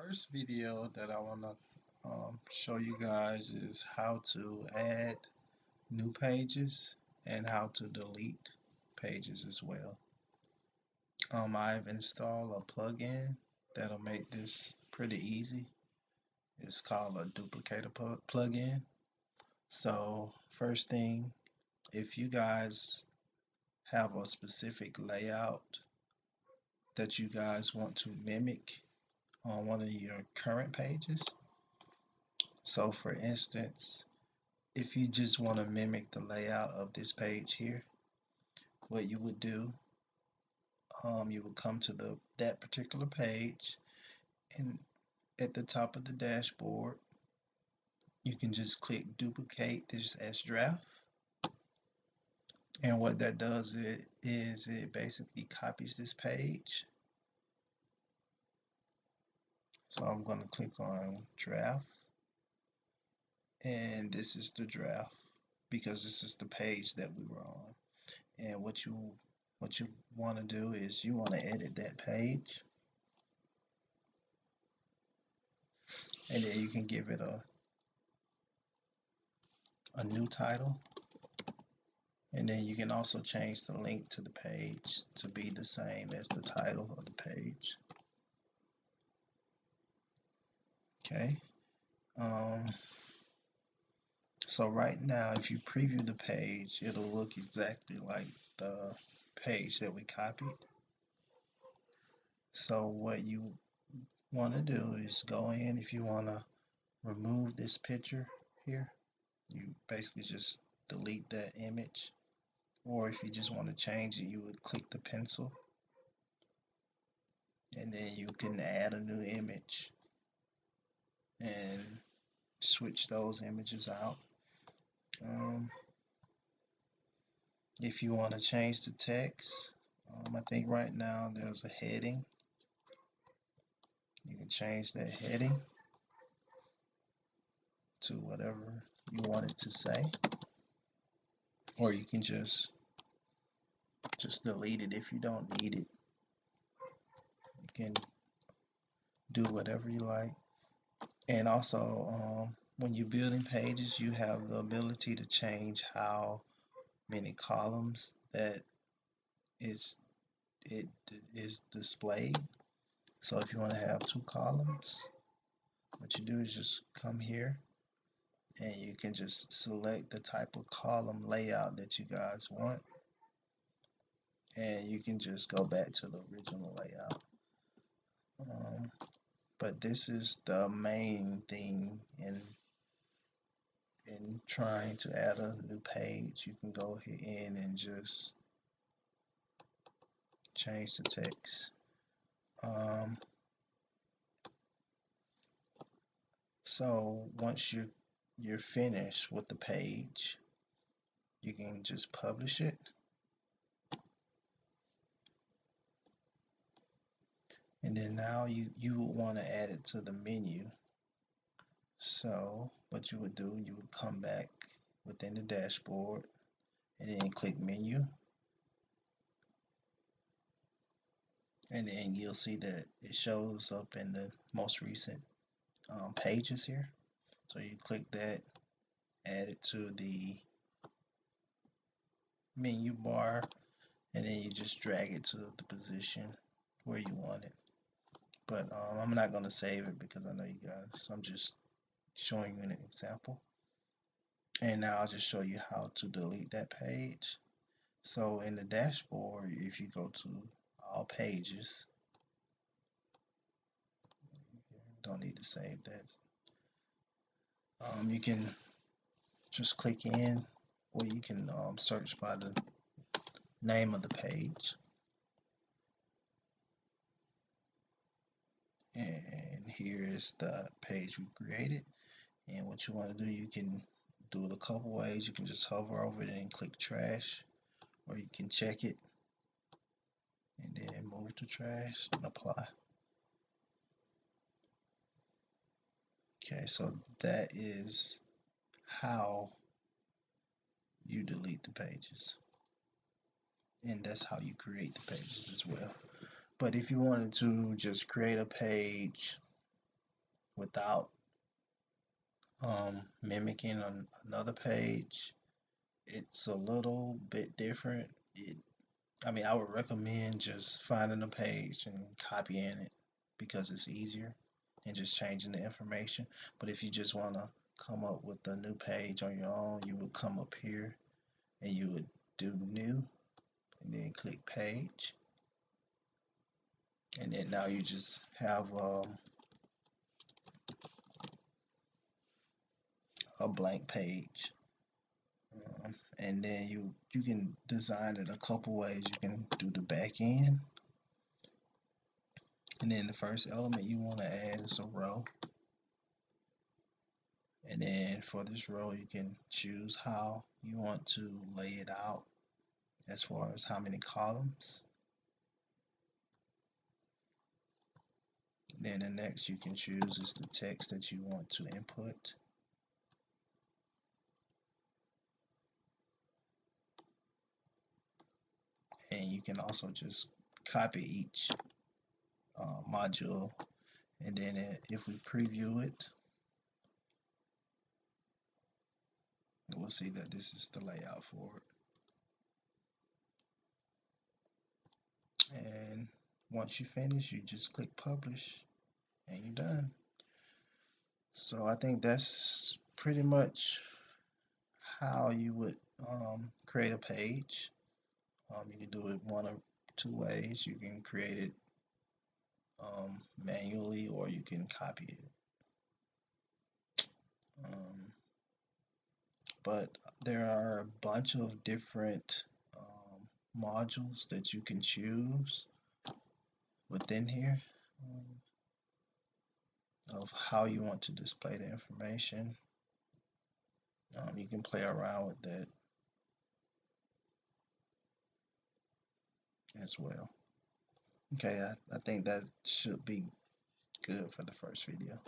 First video that I want to show you guys is how to add new pages and how to delete pages as well. I've installed a plugin that'll make this pretty easy. It's called a duplicator plugin. So first thing, if you guys have a specific layout that you guys want to mimic on one of your current pages, so for instance, if you just want to mimic the layout of this page here, what you would do, you would come to that particular page, and at the top of the dashboard, you can just click duplicate this as draft. And what that does is it basically copies this page. So I'm going to click on draft, and this is the draft because this is the page that we were on. And what you want to do is you want to edit that page, and then you can give it a new title, and then you can also change the link to the page to be the same as the title of the page. Okay, so right now if you preview the page, it'll look exactly like the page that we copied. So what you want to do is go in, if you want to remove this picture here, you basically just delete that image, or if you just want to change it, you would click the pencil, and then you can add a new image and switch those images out. If you want to change the text, I think right now there's a heading. You can change that heading to whatever you want it to say, or you can just delete it if you don't need it. You can do whatever you like. And also, when you're building pages, you have the ability to change how many columns that it is displayed. So if you want to have 2 columns, what you do is just come here, and you can just select the type of column layout that you guys want, and you can just go back to the original layout. But this is the main thing in trying to add a new page. You can go in and just change the text. So once you're finished with the page, you can just publish it, and then now you would want to add it to the menu. So what you would do, you would come back within the dashboard and then click menu, and then you'll see that it shows up in the most recent pages here. So you click that, add it to the menu bar, and then you just drag it to the position where you want it. But I'm not going to save it because I know you guys, I'm just showing you an example. And now I'll just show you how to delete that page. So in the dashboard, if you go to all pages, don't need to save that. You can just click in, or you can search by the name of the page. And here is the page we created. And what you want to do, you can do it a couple ways. You can just hover over it and click trash, or you can check it and then move to trash and apply. Okay, so that is how you delete the pages, and that's how you create the pages as well. But if you wanted to just create a page without mimicking another page. It's a little bit different. I mean, I would recommend just finding a page and copying it because it's easier and just changing the information. But if you just want to come up with a new page on your own, you would come up here and you would do new and then click page. And then now you just have a blank page. And then you can design it a couple ways. You can do the back end, and then the first element you want to add is a row. And then for this row, you can choose how you want to lay it out as far as how many columns. Then the next you can choose is the text that you want to input. And you can also just copy each module. And then if we preview it, we'll see that this is the layout for it. And once you finish, you just click publish and you're done. So I think that's pretty much how you would create a page. You can do it one of two ways. You can create it manually, or you can copy it. But there are a bunch of different modules that you can choose within here of how you want to display the information. You can play around with that as well. Okay, I think that should be good for the first video.